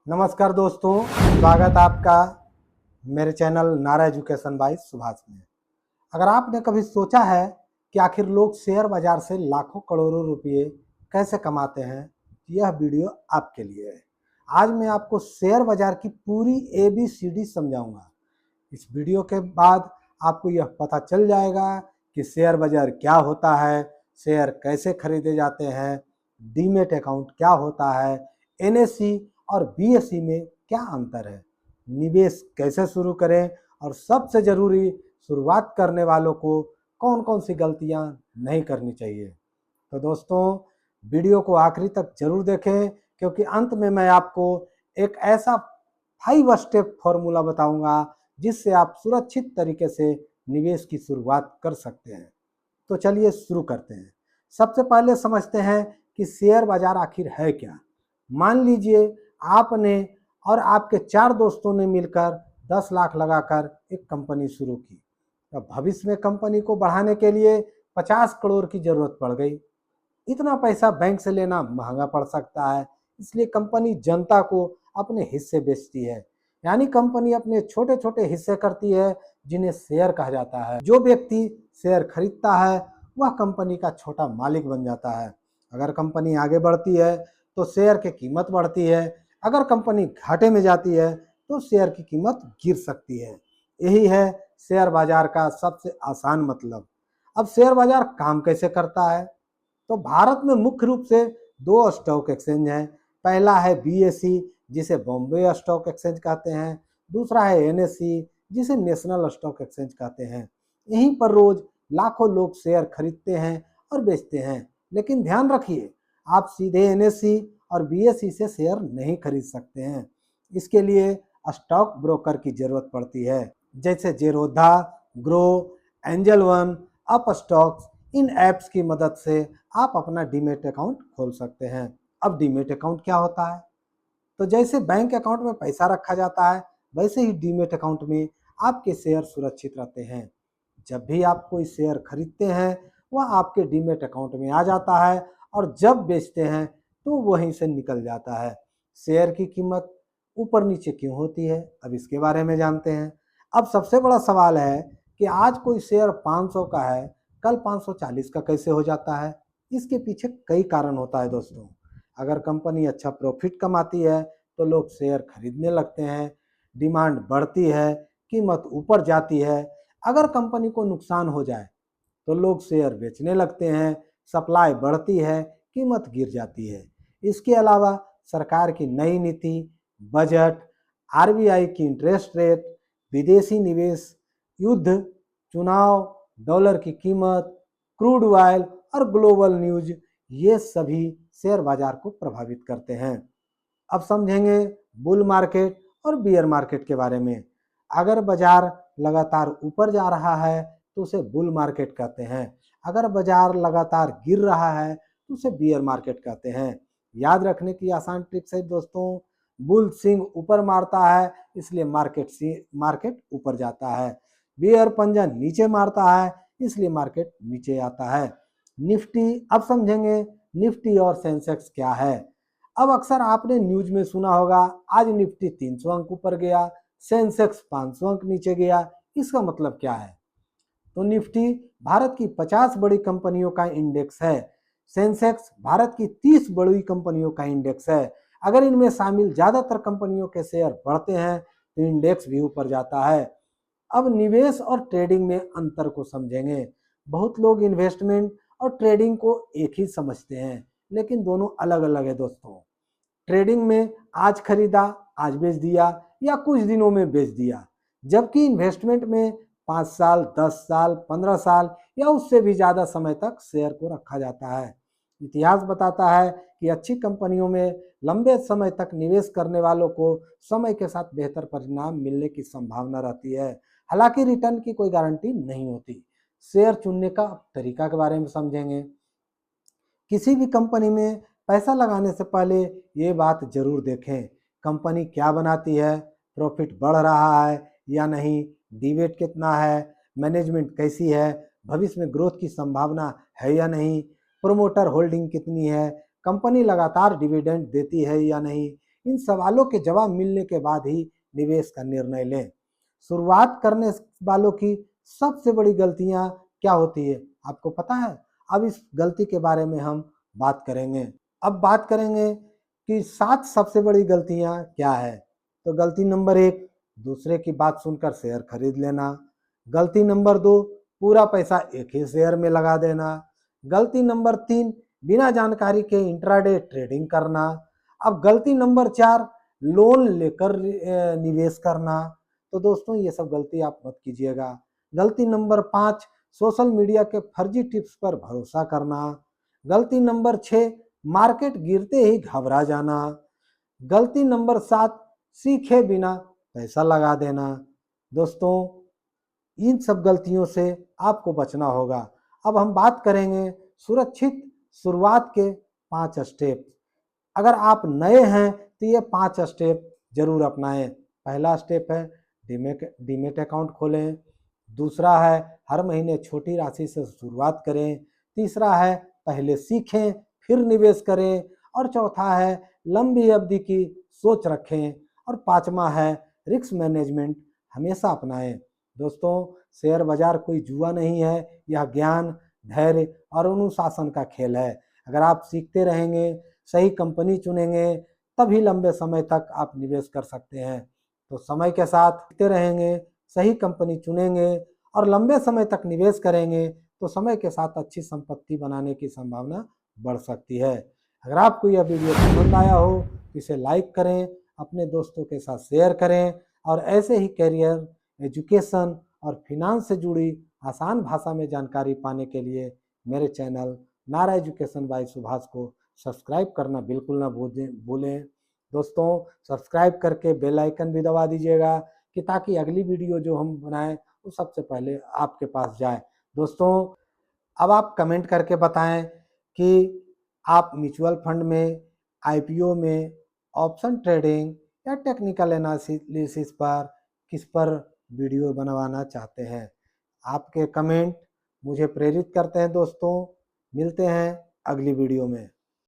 नमस्कार दोस्तों, स्वागत आपका मेरे चैनल नारा एजुकेशन बाय सुभाष में। अगर आपने कभी सोचा है कि आखिर लोग शेयर बाजार से लाखों करोड़ों रुपए कैसे कमाते हैं, यह वीडियो आपके लिए है। आज मैं आपको शेयर बाजार की पूरी ABCD समझाऊंगा। इस वीडियो के बाद आपको यह पता चल जाएगा कि शेयर बाजार क्या होता है, शेयर कैसे खरीदे जाते हैं, डीमेट अकाउंट क्या होता है, NSE और BSE में क्या अंतर है, निवेश कैसे शुरू करें और सबसे ज़रूरी शुरुआत करने वालों को कौन कौन सी गलतियां नहीं करनी चाहिए। तो दोस्तों, वीडियो को आखिरी तक जरूर देखें, क्योंकि अंत में मैं आपको एक ऐसा 5 स्टेप फॉर्मूला बताऊंगा जिससे आप सुरक्षित तरीके से निवेश की शुरुआत कर सकते हैं। तो चलिए शुरू करते हैं। सबसे पहले समझते हैं कि शेयर बाजार आखिर है क्या। मान लीजिए आपने और आपके 4 दोस्तों ने मिलकर 10 लाख लगाकर एक कंपनी शुरू की। अब भविष्य में कंपनी को बढ़ाने के लिए 50 करोड़ की जरूरत पड़ गई। इतना पैसा बैंक से लेना महंगा पड़ सकता है, इसलिए कंपनी जनता को अपने हिस्से बेचती है। यानी कंपनी अपने छोटे छोटे हिस्से करती है, जिन्हें शेयर कहा जाता है। जो व्यक्ति शेयर खरीदता है वह कंपनी का छोटा मालिक बन जाता है। अगर कंपनी आगे बढ़ती है तो शेयर की कीमत बढ़ती है, अगर कंपनी घाटे में जाती है तो शेयर की कीमत गिर सकती है। यही है शेयर बाजार का सबसे आसान मतलब। अब शेयर बाजार काम कैसे करता है? तो भारत में मुख्य रूप से 2 स्टॉक एक्सचेंज हैं। पहला है BSE, जिसे बॉम्बे स्टॉक एक्सचेंज कहते हैं। दूसरा है NSE, जिसे नेशनल स्टॉक एक्सचेंज कहते हैं। यहीं पर रोज लाखों लोग शेयर खरीदते हैं और बेचते हैं। लेकिन ध्यान रखिए, आप सीधे NSE और BSE से शेयर नहीं खरीद सकते हैं। इसके लिए स्टॉक ब्रोकर की जरूरत पड़ती है, जैसे जेरोधा, ग्रो, एंजल वन, अप स्टॉक्स। इन ऐप्स की मदद से आप अपना डीमेट अकाउंट खोल सकते हैं। अब डीमेट अकाउंट क्या होता है? तो जैसे बैंक अकाउंट में पैसा रखा जाता है, वैसे ही डीमेट अकाउंट में आपके शेयर सुरक्षित रहते हैं। जब भी आप कोई शेयर खरीदते हैं वह आपके डीमेट अकाउंट में आ जाता है, और जब बेचते हैं तो वहीं से निकल जाता है। शेयर की कीमत ऊपर नीचे क्यों होती है, अब इसके बारे में जानते हैं। अब सबसे बड़ा सवाल है कि आज कोई शेयर 500 का है, कल 540 का कैसे हो जाता है? इसके पीछे कई कारण होता है दोस्तों। अगर कंपनी अच्छा प्रॉफिट कमाती है तो लोग शेयर खरीदने लगते हैं, डिमांड बढ़ती है, कीमत ऊपर जाती है। अगर कंपनी को नुकसान हो जाए तो लोग शेयर बेचने लगते हैं, सप्लाई बढ़ती है, कीमत गिर जाती है। इसके अलावा सरकार की नई नीति, बजट, RBI की इंटरेस्ट रेट, विदेशी निवेश, युद्ध, चुनाव, डॉलर की कीमत, क्रूड ऑयल और ग्लोबल न्यूज, ये सभी शेयर बाजार को प्रभावित करते हैं। अब समझेंगे बुल मार्केट और बियर मार्केट के बारे में। अगर बाजार लगातार ऊपर जा रहा है तो उसे बुल मार्केट कहते हैं। अगर बाजार लगातार गिर रहा है तो उसे बियर मार्केट कहते हैं। याद रखने की आसान टिप्स है दोस्तों। बुल सिंह ऊपर मारता है, इसलिए मार्केट ऊपर जाता है। बियर पंजा नीचे मारता है, इसलिए मार्केट नीचे आता है। निफ्टी, अब समझेंगे निफ्टी और सेंसेक्स क्या है। अब अक्सर आपने न्यूज में सुना होगा, आज निफ्टी 300 अंक ऊपर गया, सेंसेक्स 500 अंक नीचे गया। इसका मतलब क्या है? तो निफ्टी भारत की 50 बड़ी कंपनियों का इंडेक्स है। सेंसेक्स भारत की 30 बड़ी कंपनियों का इंडेक्स है। अगर इनमें शामिल ज्यादातर कंपनियों के शेयर बढ़ते हैं तो इंडेक्स भी ऊपर जाता है। अब निवेश और ट्रेडिंग में अंतर को समझेंगे। बहुत लोग इन्वेस्टमेंट और ट्रेडिंग को एक ही समझते हैं, लेकिन दोनों अलग अलग है दोस्तों। ट्रेडिंग में आज खरीदा आज बेच दिया, या कुछ दिनों में बेच दिया। जबकि इन्वेस्टमेंट में 5 साल, 10 साल, 15 साल या उससे भी ज़्यादा समय तक शेयर को रखा जाता है। इतिहास बताता है कि अच्छी कंपनियों में लंबे समय तक निवेश करने वालों को समय के साथ बेहतर परिणाम मिलने की संभावना रहती है। हालांकि रिटर्न की कोई गारंटी नहीं होती। शेयर चुनने का तरीका के बारे में समझेंगे। किसी भी कंपनी में पैसा लगाने से पहले ये बात जरूर देखें, कंपनी क्या बनाती है, प्रॉफिट बढ़ रहा है या नहीं, डिविडेंड कितना है, मैनेजमेंट कैसी है, भविष्य में ग्रोथ की संभावना है या नहीं, प्रोमोटर होल्डिंग कितनी है, कंपनी लगातार डिविडेंड देती है या नहीं, इन सवालों के जवाब मिलने के बाद ही निवेश का निर्णय लें। शुरुआत करने वालों की सबसे बड़ी गलतियां क्या होती है, आपको पता है? अब इस गलती के बारे में हम बात करेंगे। अब बात करेंगे कि 7 सबसे बड़ी गलतियां क्या है। तो गलती नंबर 1, दूसरे की बात सुनकर शेयर खरीद लेना। गलती नंबर 2, पूरा पैसा एक ही शेयर में लगा देना। गलती नंबर 3, बिना जानकारी के इंट्राडे ट्रेडिंग करना। अब गलती नंबर 4, लोन लेकर निवेश करना। तो दोस्तों ये सब गलती आप मत कीजिएगा। गलती नंबर 5, सोशल मीडिया के फर्जी टिप्स पर भरोसा करना। गलती नंबर 6, मार्केट गिरते ही घबरा जाना। गलती नंबर 7, सीखे बिना पैसा लगा देना। दोस्तों इन सब गलतियों से आपको बचना होगा। अब हम बात करेंगे सुरक्षित शुरुआत के 5 स्टेप। अगर आप नए हैं तो ये 5 स्टेप जरूर अपनाएं। पहला स्टेप है डीमेट अकाउंट खोलें। दूसरा है हर महीने छोटी राशि से शुरुआत करें। तीसरा है पहले सीखें फिर निवेश करें। और चौथा है लंबी अवधि की सोच रखें। और पांचवा है रिस्क मैनेजमेंट हमेशा अपनाएं। दोस्तों शेयर बाजार कोई जुआ नहीं है, यह ज्ञान, धैर्य और अनुशासन का खेल है। अगर आप सीखते रहेंगे, सही कंपनी चुनेंगे, तभी लंबे समय तक आप निवेश कर सकते हैं। तो समय के साथ सीखते रहेंगे, सही कंपनी चुनेंगे और लंबे समय तक निवेश करेंगे तो समय के साथ अच्छी संपत्ति बनाने की संभावना बढ़ सकती है। अगर आपको यह वीडियो पसंद आया हो तो इसे लाइक करें, अपने दोस्तों के साथ शेयर करें और ऐसे ही करियर, एजुकेशन और फिनांस से जुड़ी आसान भाषा में जानकारी पाने के लिए मेरे चैनल नारा एजुकेशन बाय सुभाष को सब्सक्राइब करना बिल्कुल ना भूलें। दोस्तों सब्सक्राइब करके बेल आइकन भी दबा दीजिएगा कि ताकि अगली वीडियो जो हम बनाएं वो सबसे पहले आपके पास जाए। दोस्तों अब आप कमेंट करके बताएं कि आप म्यूचुअल फंड में, आईपीओ में, ऑप्शन ट्रेडिंग या टेक्निकल एनालिसिस पर किस पर वीडियो बनवाना चाहते हैं। आपके कमेंट मुझे प्रेरित करते हैं। दोस्तों मिलते हैं अगली वीडियो में।